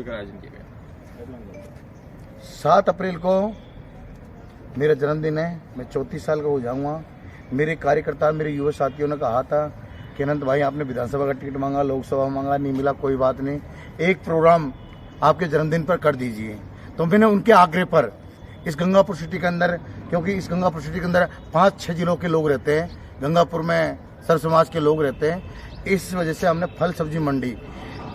आयोजन किया गया। 7 अप्रैल को मेरा जन्मदिन है। मैं 34 साल का हो जाऊंगा। मेरे कार्यकर्ता, मेरे युवा साथियों ने कहा था कि अनंत भाई, आपने विधानसभा का टिकट मांगा, लोकसभा मांगा, नहीं मिला, कोई बात नहीं, एक प्रोग्राम आपके जन्मदिन पर कर दीजिए। तो मैंने उनके आग्रह पर इस गंगापुर सिटी के अंदर, क्योंकि इस गंगापुर सिटी के अंदर 5-6 जिलों के लोग रहते हैं, गंगापुर में सर्व समाज के लोग रहते हैं, इस वजह से हमने फल सब्जी मंडी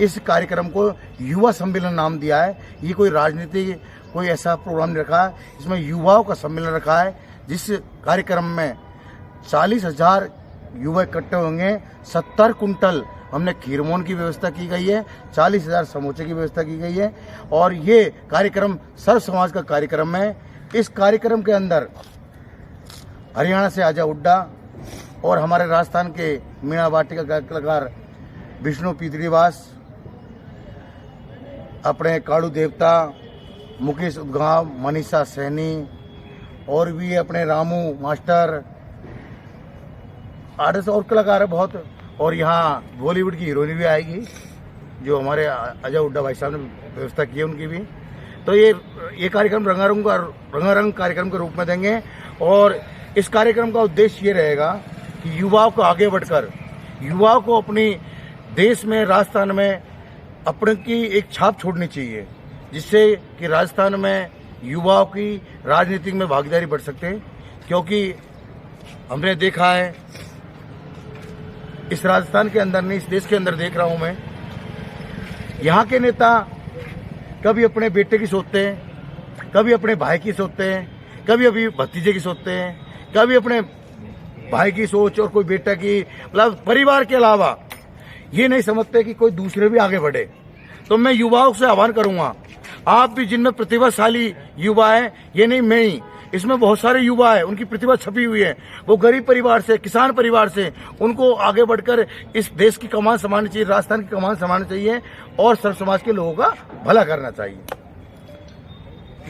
इस कार्यक्रम को युवा सम्मेलन नाम दिया है। ये कोई राजनीति, कोई ऐसा प्रोग्राम नहीं रखा है, इसमें युवाओं का सम्मेलन रखा है, जिस कार्यक्रम में 40,000 युवा इकट्ठे होंगे। 70 कुंटल हमने खीरमोन की व्यवस्था की गई है, 40,000 समोसे की व्यवस्था की गई है, और ये कार्यक्रम सर्व समाज का कार्यक्रम है। इस कार्यक्रम के अंदर हरियाणा से आजा हुड्डा और हमारे राजस्थान के मीणा वाटिका का कलाकार विष्णु पीतरीवास, अपने काड़ू देवता, मुकेश उदगांव, मनीषा सैनी, और भी अपने रामू मास्टर, आर्टिस्ट और कलाकार है बहुत। और यहाँ बॉलीवुड की हीरोइन भी आएगी, जो हमारे अजय हुड्डा भाई साहब ने व्यवस्था की है उनकी भी। तो ये कार्यक्रम रंगारंग कार्यक्रम के रूप में देंगे। और इस कार्यक्रम का उद्देश्य ये रहेगा कि युवाओं को आगे बढ़कर, युवाओं को अपनी देश में, राजस्थान में अपने की एक छाप छोड़नी चाहिए, जिससे कि राजस्थान में युवाओं की राजनीतिक में भागीदारी बढ़ सकते हैं। क्योंकि हमने देखा है, इस राजस्थान के अंदर नहीं, इस देश के अंदर देख रहा हूं मैं, यहाँ के नेता कभी अपने बेटे की सोचते हैं, कभी अपने भाई की सोचते हैं, कभी अभी भतीजे की सोचते हैं, कभी अपने भाई की सोच और कोई बेटा की, मतलब परिवार के अलावा ये नहीं समझते कि कोई दूसरे भी आगे बढ़े। तो मैं युवाओं से आह्वान करूंगा, आप भी जिनमें प्रतिभाशाली युवा है, ये नहीं मैं ही, इसमें बहुत सारे युवा है, उनकी प्रतिभा छपी हुई है, वो गरीब परिवार से, किसान परिवार से, उनको आगे बढ़कर इस देश की कमान संभालनी चाहिए, राजस्थान की कमान संभालनी चाहिए और सर्व समाज के लोगों का भला करना चाहिए।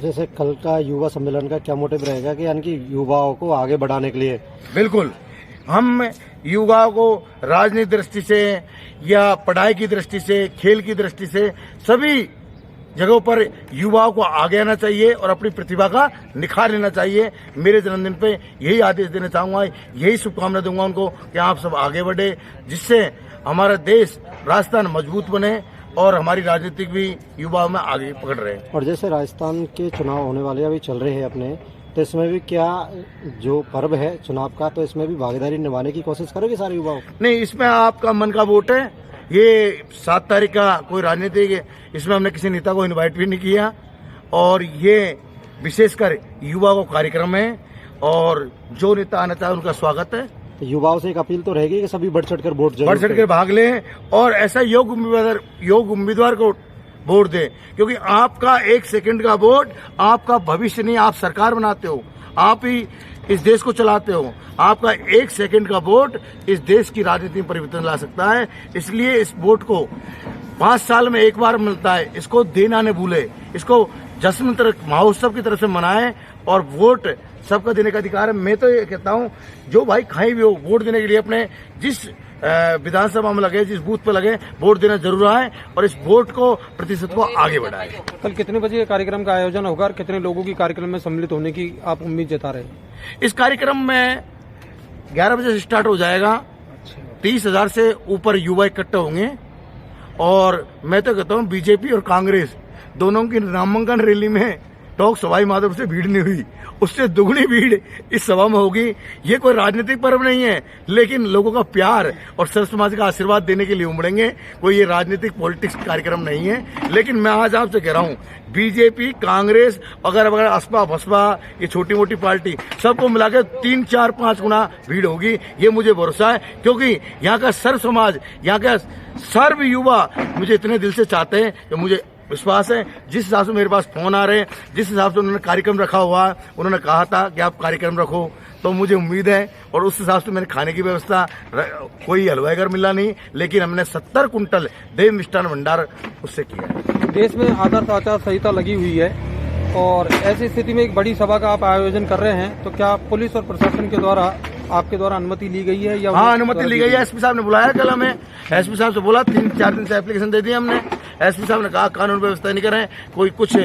जैसे कल का युवा सम्मेलन का क्या मोटिव रहेगा कि यानी कि युवाओं को आगे बढ़ाने के लिए? बिल्कुल, हम युवाओं को राजनीतिक दृष्टि से या पढ़ाई की दृष्टि से, खेल की दृष्टि से, सभी जगहों पर युवाओं को आगे आना चाहिए और अपनी प्रतिभा का निखार लेना चाहिए। मेरे जन्मदिन पे यही आदेश देना चाहूंगा, यही शुभकामना दूंगा उनको कि आप सब आगे बढ़े, जिससे हमारा देश, राजस्थान मजबूत बने और हमारी राजनीतिक भी युवाओं में आगे पकड़ रहे। और जैसे राजस्थान के चुनाव होने वाले अभी चल रहे हैं अपने, तो इसमें भी क्या जो पर्व है चुनाव का, तो इसमें भी भागीदारी निभाने की कोशिश करोगे सारे युवाओं? नहीं, इसमें आपका मन का वोट है। ये 7 तारीख का कोई राजनीतिक, इसमें हमने किसी नेता को इनवाइट भी नहीं किया, और ये विशेषकर युवा को कार्यक्रम है, और जो नेता आना चाहे उनका स्वागत है। तो युवाओं से एक अपील तो रहेगी कि सभी बढ़ चढ़कर वोट बढ़ चढ़ कर भाग लें और ऐसा योग उम्मीदवार को वोट दें, क्योंकि आपका 1 सेकंड का वोट आपका भविष्य नहीं। आप सरकार बनाते हो, आप ही इस देश को चलाते हो, आपका 1 सेकंड का वोट इस देश की राजनीति में परिवर्तन ला सकता है। इसलिए इस वोट को 5 साल में एक बार मिलता है, इसको देना न भूले, इसको जश्न महोत्सव की तरफ से मनाएं, और वोट सबका देने का अधिकार है। मैं तो ये कहता हूं, जो भाई कहीं भी हो, वोट देने के लिए अपने जिस विधानसभा में लगे, जिस बूथ पे लगे, वोट देना जरूर आए और इस वोट को प्रतिशत को आगे बढ़ाए। कल कितने बजे कार्यक्रम का आयोजन होगा और कितने लोगों की कार्यक्रम में सम्मिलित होने की आप उम्मीद जता रहे हैं? इस कार्यक्रम में 11 बजे से स्टार्ट हो जाएगा। 30,000 से ऊपर युवा इकट्ठे होंगे, और मैं तो कहता हूँ बीजेपी और कांग्रेस दोनों की नामांकन रैली में टोंक सवाई माधव से भीड़ नहीं हुई, उससे दुगनी भीड़ इस सभा में होगी। ये कोई राजनीतिक पर्व नहीं है, लेकिन लोगों का प्यार और सर्व समाज का आशीर्वाद देने के लिए उमड़ेंगे। कोई ये राजनीतिक पॉलिटिक्स कार्यक्रम नहीं है। लेकिन मैं आज आपसे कह रहा हूँ, बीजेपी, कांग्रेस, अगर असपा बसपा, ये छोटी मोटी पार्टी, सबको मिलाकर 3, 4, 5 गुना भीड़ होगी, ये मुझे भरोसा है। क्योंकि यहाँ का सर्व समाज, यहाँ का सर्व युवा मुझे इतने दिल से चाहते हैं कि मुझे विश्वास है, जिस हिसाब से मेरे पास फोन आ रहे हैं, जिस हिसाब से उन्होंने कार्यक्रम रखा हुआ, उन्होंने कहा था कि आप कार्यक्रम रखो, तो मुझे उम्मीद है, और उस हिसाब से मैंने खाने की व्यवस्था, कोई हलवाई घर मिला नहीं, लेकिन हमने 70 कुंटल देव मिष्ठान भंडार उससे किया है। देश में आदर्श आचार संहिता लगी हुई है, और ऐसी स्थिति में एक बड़ी सभा का आप आयोजन कर रहे हैं, तो क्या पुलिस और प्रशासन के द्वारा आपके द्वारा अनुमति ली गई है? या हाँ, अनुमति ली गई है। एसपी साहब ने बुलाया कल हमें, एसपी साहब से बोला, 3-4 दिन से एप्लीकेशन दे दी हमने, एसपी साहब ने कहा कानून व्यवस्था नहीं कर रहे हैं, कोई कुछ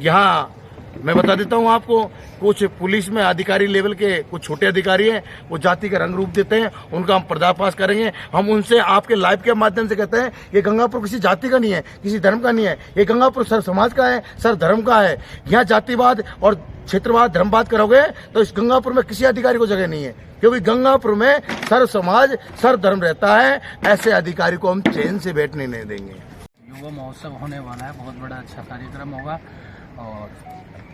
यहाँ मैं बता देता हूँ आपको, कुछ पुलिस में अधिकारी लेवल के कुछ छोटे अधिकारी हैं, वो जाति का रंग रूप देते हैं, उनका हम पर्दाफाश करेंगे। हम उनसे आपके लाइव के माध्यम से कहते हैं ये गंगापुर किसी जाति का नहीं है, किसी धर्म का नहीं है, ये गंगापुर सर समाज का है, सर धर्म का है। यहाँ जातिवाद और क्षेत्रवाद धर्मवाद करोगे तो इस गंगापुर में किसी अधिकारी को जगह नहीं है, क्योंकि गंगापुर में सर समाज सर धर्म रहता है। ऐसे अधिकारी को हम चैन से बैठने नहीं देंगे। युवा महोत्सव होने वाला है, बहुत बड़ा अच्छा कार्यक्रम होगा और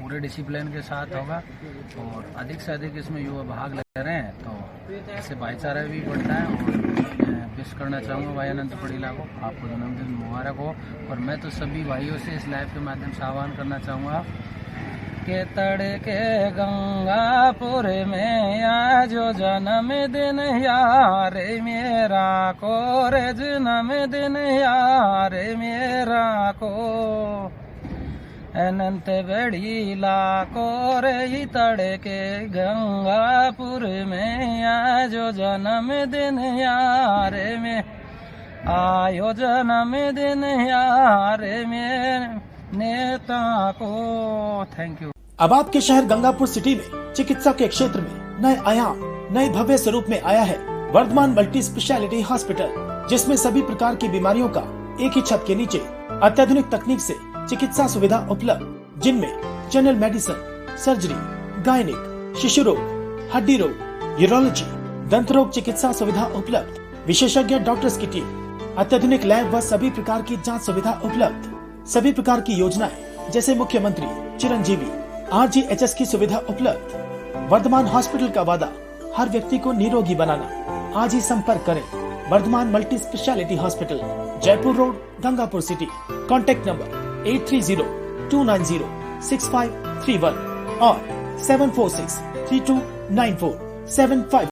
पूरे डिसिप्लिन के साथ होगा और अधिक से अधिक इसमें युवा भाग ले रहे हैं, तो इससे भाईचारा भी बढ़ता है। और विश करना चाहूँगा भाई अनंत पड़ीला को, आपको जन्मदिन मुबारक हो। और मैं तो सभी भाइयों से इस लाइव के माध्यम से आह्वान करना चाहूँगा के तड़के गंगापुर में आजो जन्मदिन यार मेरा को, रे जन्मदिन यार मेरा को, अनंत बड़ीला को रे तड़के गंगापुर में आजो जन्मदिन यार में, आयो जन्मदिन यार में नेता को। Thank you. अब आपके शहर गंगापुर सिटी में चिकित्सा के क्षेत्र में नए आयाम, नए भव्य स्वरूप में आया है वर्धमान मल्टी स्पेशलिटी हॉस्पिटल, जिसमें सभी प्रकार की बीमारियों का एक ही छत के नीचे अत्याधुनिक तकनीक से चिकित्सा सुविधा उपलब्ध, जिनमें जनरल मेडिसिन, सर्जरी, गायनिक, शिशु रोग, हड्डी रोग, यूरोलॉजी, दंत रोग चिकित्सा सुविधा उपलब्ध, विशेषज्ञ डॉक्टर्स की टीम, अत्याधुनिक लैब व सभी प्रकार की जांच सुविधा उपलब्ध, सभी प्रकार की योजनाएं जैसे मुख्यमंत्री चिरंजीवी RGHS की सुविधा उपलब्ध। वर्धमान हॉस्पिटल का वादा हर व्यक्ति को निरोगी बनाना। आज ही संपर्क करें Vardhaman multi speciality hospital, Jaipur road, Gangapur city. Contact number 8302906531 और 746329475।